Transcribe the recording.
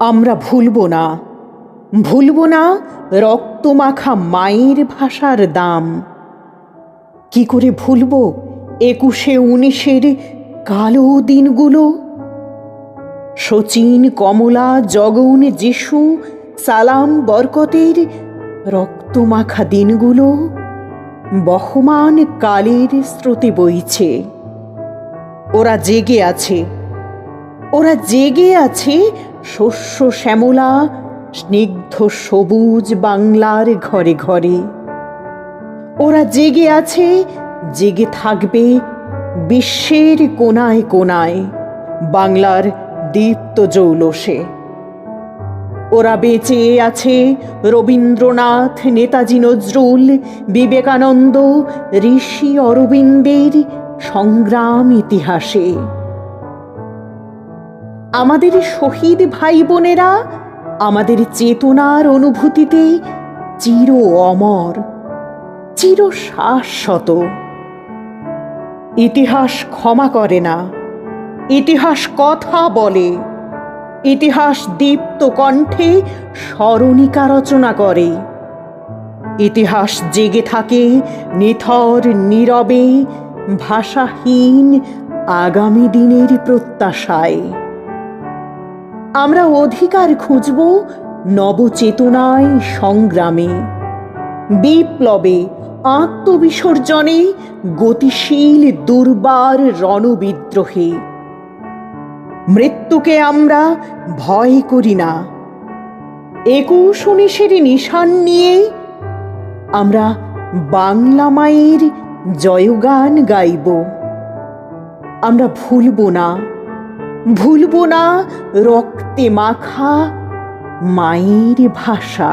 আমরা ভুলব না রক্তমাখা মায়ের ভাষার দাম। কি করে ভুলব ২১-১৯ কালো দিনগুলো? শচীন, কমলা, জগন, যিশু, সালাম, বরকতের রক্তমাখা দিনগুলো বহমান কালের স্রোতে বইছে। ওরা জেগে আছে শস্য শ্যামলা স্নিগ্ধ সবুজ বাংলার ঘরে ঘরে। ওরা জেগে থাকবে বিশ্বের কোনায় কোনায় বাংলার দীপ্ত জৌলসে। ওরা বেঁচে আছে রবীন্দ্রনাথ, নেতাজি নজরুল, বিবেকানন্দ, ঋষি অরবিন্দের সংগ্রাম ইতিহাসে। আমাদের শহীদ ভাই বোনেরা আমাদের চেতনার অনুভূতিতে চির অমর, চির শাশ্বত। ইতিহাস ক্ষমা করে না, ইতিহাস কথা বলে, ইতিহাস দীপ্ত কণ্ঠে স্মরণিকা রচনা করে। ইতিহাস জেগে থাকে নিথর নীরবে ভাষাহীন আগামী দিনের প্রত্যাশায়। আমরা অধিকার খুঁজব নবচেতনায়, সংগ্রামে, বিপ্লবে, আত্মবিসর্জনে, গতিশীল দুর্বার রণবিদ্রোহে। মৃত্যুকে আমরা ভয় করি না। ২১-১৯ নিশান নিয়ে আমরা বাংলা মায়ের জয়গান গাইব। আমরা ভুলব না রক্তে মাখা মায়ের ভাষা।